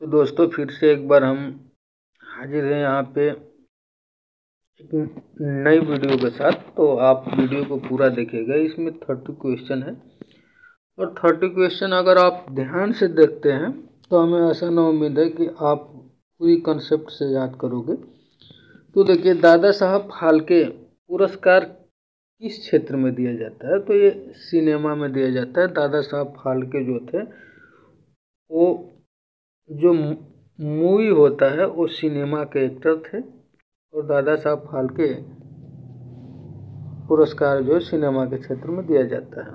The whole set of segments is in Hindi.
तो दोस्तों फिर से एक बार हम हाजिर हैं यहाँ पे एक नई वीडियो के साथ। तो आप वीडियो को पूरा देखिएगा, इसमें 30 क्वेश्चन है और 30 क्वेश्चन अगर आप ध्यान से देखते हैं तो हमें ऐसा ना उम्मीद है कि आप पूरी कंसेप्ट से याद करोगे। तो देखिए, दादा साहब फाल्के पुरस्कार किस क्षेत्र में दिया जाता है? तो ये सिनेमा में दिया जाता है। दादा साहब फाल्के जो थे वो जो मूवी होता है वो सिनेमा के एक्टर थे और दादा साहब फाल्के पुरस्कार जो सिनेमा के क्षेत्र में दिया जाता है।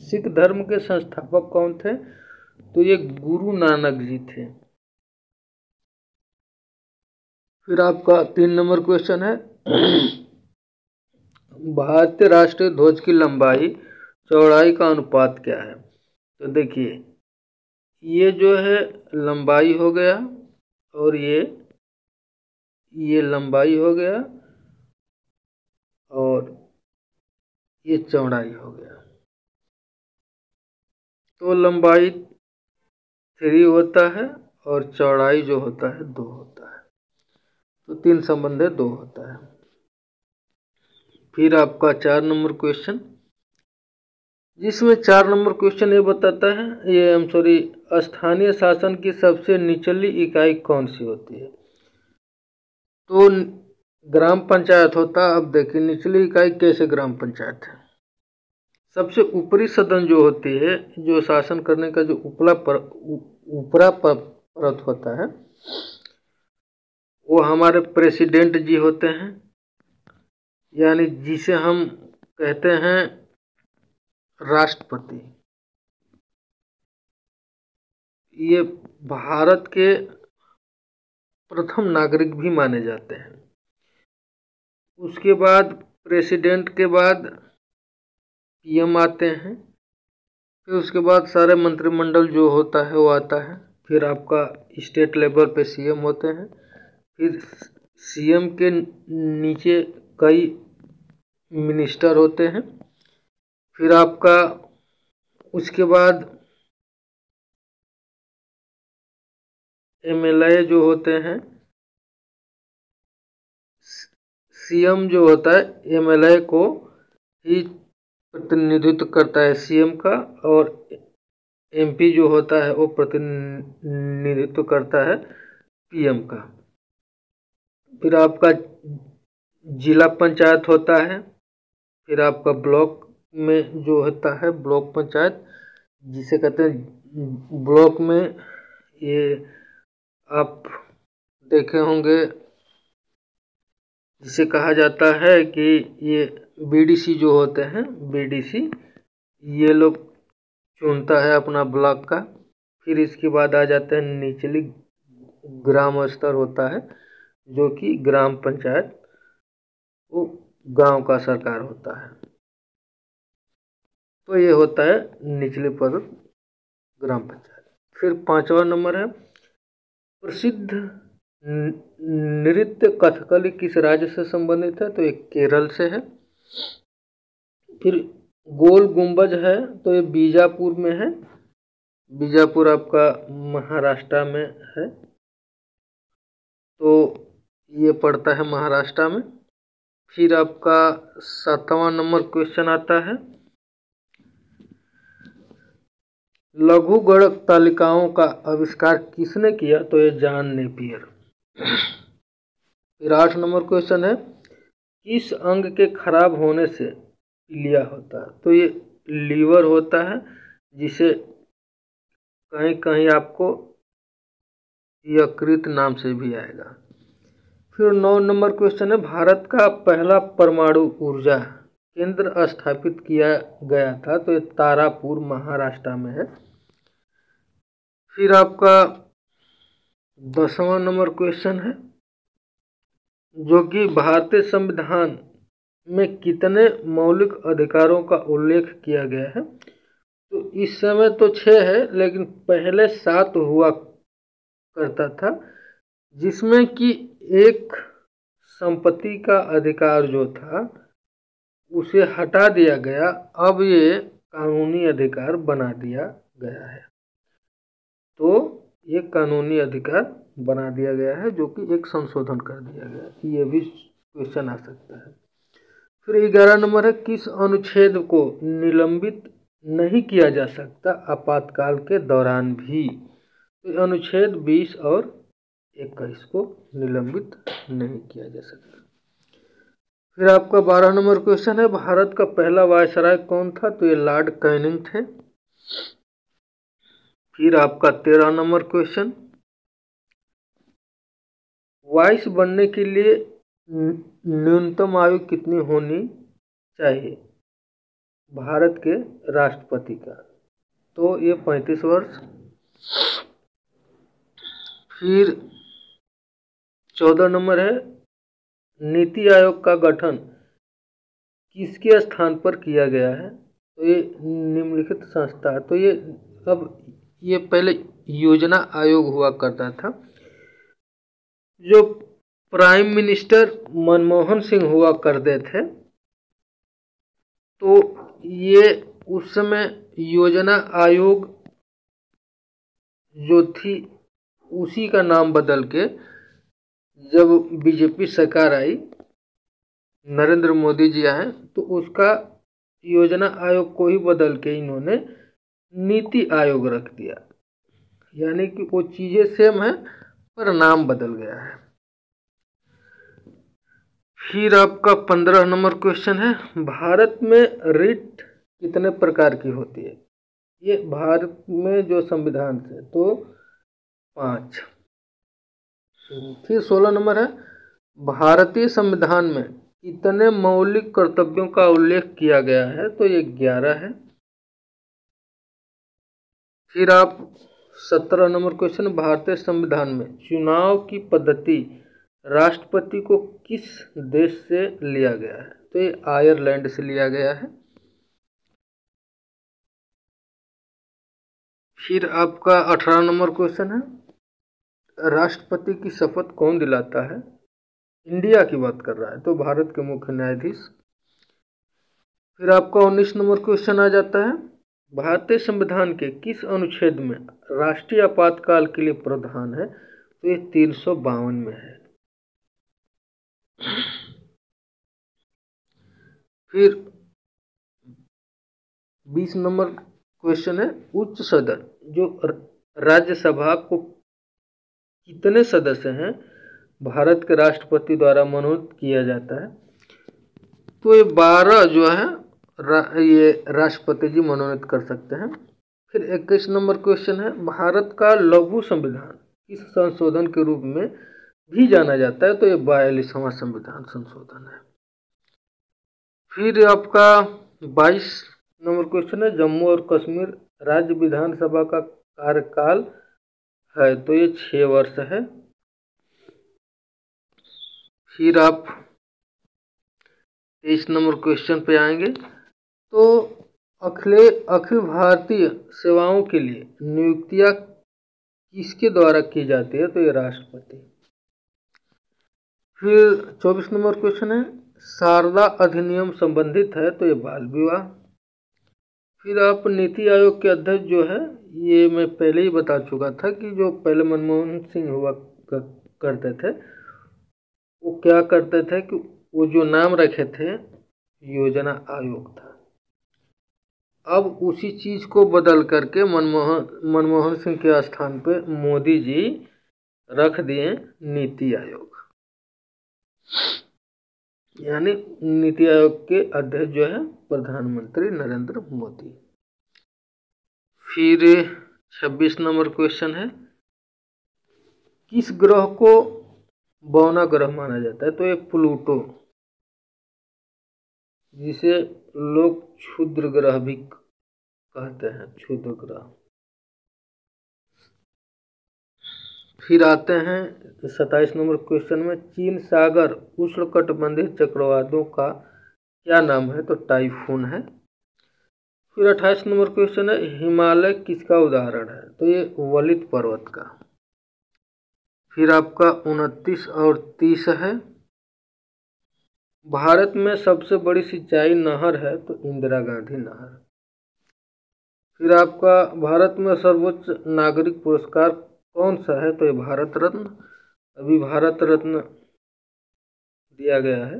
सिख धर्म के संस्थापक कौन थे? तो ये गुरु नानक जी थे। फिर आपका 3 नंबर क्वेश्चन है, भारतीय राष्ट्रीय ध्वज की लंबाई चौड़ाई का अनुपात क्या है? तो देखिए, ये जो है लंबाई हो गया और ये लंबाई हो गया और ये चौड़ाई हो गया। तो लंबाई 3 होता है और चौड़ाई जो होता है 2 होता है। तो 3 संबंध 2 होता है। फिर आपका 4 नंबर क्वेश्चन, जिसमें 4 नंबर क्वेश्चन ये बताता है, स्थानीय शासन की सबसे निचली इकाई कौन सी होती है? तो ग्राम पंचायत होता है। अब देखिए, निचली इकाई कैसे ग्राम पंचायत है। सबसे ऊपरी सदन जो होती है, जो शासन करने का जो ऊपरा परत होता है, वो हमारे प्रेसिडेंट जी होते हैं, यानी जिसे हम कहते हैं राष्ट्रपति। ये भारत के प्रथम नागरिक भी माने जाते हैं। उसके बाद प्रेसिडेंट के बाद पीएम आते हैं। फिर उसके बाद सारे मंत्रिमंडल जो होता है वो आता है। फिर आपका स्टेट लेवल पे सीएम होते हैं। फिर सीएम के नीचे कई मिनिस्टर होते हैं। फिर आपका उसके बाद एमएलए जो होते हैं। सीएम जो होता है एमएलए को ही प्रतिनिधित्व करता है सीएम का, और एमपी जो होता है वो प्रतिनिधित्व करता है पीएम का। फिर आपका जिला पंचायत होता है। फिर आपका ब्लॉक में जो होता है ब्लॉक पंचायत, जिसे कहते हैं ब्लॉक में, ये आप देखे होंगे, जिसे कहा जाता है कि ये बीडीसी जो होते हैं, बीडीसी ये लोग चुनता है अपना ब्लॉक का। फिर इसके बाद आ जाता है निचली ग्राम स्तर होता है, जो कि ग्राम पंचायत, वो गांव का सरकार होता है। तो ये होता है निचले पद ग्राम पंचायत। फिर 5वां नंबर है, प्रसिद्ध नृत्य कथकली किस राज्य से संबंधित है? तो ये केरल से है। फिर गोल गुंबज है, तो ये बीजापुर में है। बीजापुर आपका महाराष्ट्र में है, तो ये पड़ता है महाराष्ट्र में। फिर आपका 7वां नंबर क्वेश्चन आता है, लघु गणक तालिकाओं का आविष्कार किसने किया? तो ये जॉन नेपियर। फिर 8 नंबर क्वेश्चन है, किस अंग के खराब होने से पीलिया होता है? तो ये लीवर होता है, जिसे कहीं कहीं आपको यकृत नाम से भी आएगा। फिर 9 नंबर क्वेश्चन है, भारत का पहला परमाणु ऊर्जा केंद्र स्थापित किया गया था? तो ये तारापुर महाराष्ट्र में है। फिर आपका 10वां नंबर क्वेश्चन है, जो कि भारतीय संविधान में कितने मौलिक अधिकारों का उल्लेख किया गया है? तो इस समय तो 6 है, लेकिन पहले 7 हुआ करता था, जिसमें कि एक संपत्ति का अधिकार जो था उसे हटा दिया गया। अब ये कानूनी अधिकार बना दिया गया है। तो ये कानूनी अधिकार बना दिया गया है, जो कि एक संशोधन कर दिया गया है। ये भी क्वेश्चन आ सकता है। फिर 11 नंबर है, किस अनुच्छेद को निलंबित नहीं किया जा सकता आपातकाल के दौरान भी? तो अनुच्छेद 20 और 21 को निलंबित नहीं किया जा सकता। फिर आपका 12 नंबर क्वेश्चन है, भारत का पहला वायसराय कौन था? तो ये लॉर्ड कैनिंग थे। फिर आपका 13 नंबर क्वेश्चन, वाइस बनने के लिए न्यूनतम आयु कितनी होनी चाहिए भारत के राष्ट्रपति का? तो ये 35 वर्ष। फिर 14 नंबर है, नीति आयोग का गठन किसके स्थान पर किया गया है? तो ये निम्नलिखित संस्था। तो ये पहले योजना आयोग हुआ करता था, जो प्राइम मिनिस्टर मनमोहन सिंह हुआ करते थे। तो ये उस समय योजना आयोग जो थी उसी का नाम बदल के, जब बीजेपी सरकार आई, नरेंद्र मोदी जी आए, तो उसका योजना आयोग को ही बदल के इन्होंने नीति आयोग रख दिया। यानी कि वो चीज़ें सेम है पर नाम बदल गया है। फिर आपका 15 नंबर क्वेश्चन है, भारत में रिट कितने प्रकार की होती है? ये भारत में जो संविधान से तो 5। फिर 16 नंबर है, भारतीय संविधान में कितने मौलिक कर्तव्यों का उल्लेख किया गया है? तो ये 11 है। फिर आप 17 नंबर क्वेश्चन, भारतीय संविधान में चुनाव की पद्धति राष्ट्रपति को किस देश से लिया गया है? तो ये आयरलैंड से लिया गया है। फिर आपका 18 नंबर क्वेश्चन है, राष्ट्रपति की शपथ कौन दिलाता है? इंडिया की बात कर रहा है, तो भारत के मुख्य न्यायाधीश। फिर आपका 19 नंबर क्वेश्चन आ जाता है, भारतीय संविधान के किस अनुच्छेद में राष्ट्रीय आपातकाल के लिए प्रावधान है? तो ये 352 में है। फिर 20 नंबर क्वेश्चन है, उच्च सदन जो राज्यसभा को कितने सदस्य हैं भारत के राष्ट्रपति द्वारा मनोनीत किया जाता है? तो ये 12 जो है ये राष्ट्रपति जी मनोनीत कर सकते हैं। फिर 21 नंबर क्वेश्चन है, भारत का लघु संविधान किस संशोधन के रूप में भी जाना जाता है? तो ये 42वां संविधान संशोधन है। फिर आपका 22 नंबर क्वेश्चन है, जम्मू और कश्मीर राज्य विधानसभा का कार्यकाल है? तो ये 6 वर्ष है। फिर आप 23 नंबर क्वेश्चन पे आएंगे, तो अखिल भारतीय सेवाओं के लिए नियुक्तियां किसके द्वारा की जाती है? तो ये राष्ट्रपति। फिर 24 नंबर क्वेश्चन है, शारदा अधिनियम संबंधित है? तो ये बाल विवाह। फिर आप नीति आयोग के अध्यक्ष जो है, ये मैं पहले ही बता चुका था कि जो पहले मनमोहन सिंह हुआ करते थे, वो क्या करते थे कि वो जो नाम रखे थे योजना आयोग था। अब उसी चीज को बदल करके मनमोहन सिंह के स्थान पे मोदी जी रख दिए नीति आयोग। यानी नीति आयोग के अध्यक्ष जो है प्रधानमंत्री नरेंद्र मोदी। फिर 26 नंबर क्वेश्चन है, किस ग्रह को बौना ग्रह माना जाता है? तो ये प्लूटो, जिसे लोग क्षुद्र ग्रह भी कहते हैं, क्षुद्र ग्रह। फिर आते हैं 27 नंबर क्वेश्चन में, चीन सागर उष्णकटिबंधीय चक्रवातों का क्या नाम है? तो टाइफून है। फिर 28 नंबर क्वेश्चन है, हिमालय किसका उदाहरण है? तो ये वलित पर्वत का। फिर आपका 29 और 30 है, भारत में सबसे बड़ी सिंचाई नहर है? तो इंदिरा गांधी नहर। फिर आपका भारत में सर्वोच्च नागरिक पुरस्कार कौन सा है? तो ये भारत रत्न। अभी भारत रत्न दिया गया है,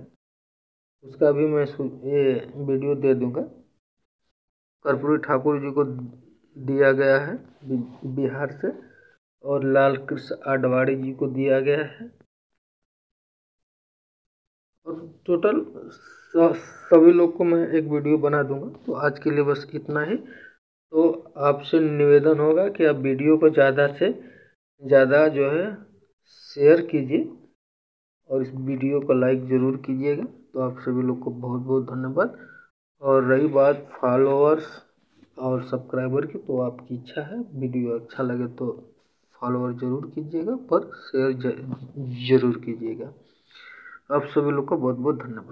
उसका भी मैं ये वीडियो दे दूंगा। कर्पूरी ठाकुर जी को दिया गया है बिहार से, और लाल कृष्ण आडवाणी जी को दिया गया है। और टोटल सभी लोग को मैं एक वीडियो बना दूंगा। तो आज के लिए बस इतना ही। तो आपसे निवेदन होगा कि आप वीडियो को ज़्यादा से ज़्यादा जो है शेयर कीजिए, और इस वीडियो को लाइक ज़रूर कीजिएगा। तो आप सभी लोग को बहुत बहुत धन्यवाद। और रही बात फॉलोअर्स और सब्सक्राइबर की, तो आपकी इच्छा है, वीडियो अच्छा लगे तो फॉलोअर ज़रूर कीजिएगा, पर शेयर ज़रूर कीजिएगा। आप सभी लोग को बहुत बहुत धन्यवाद।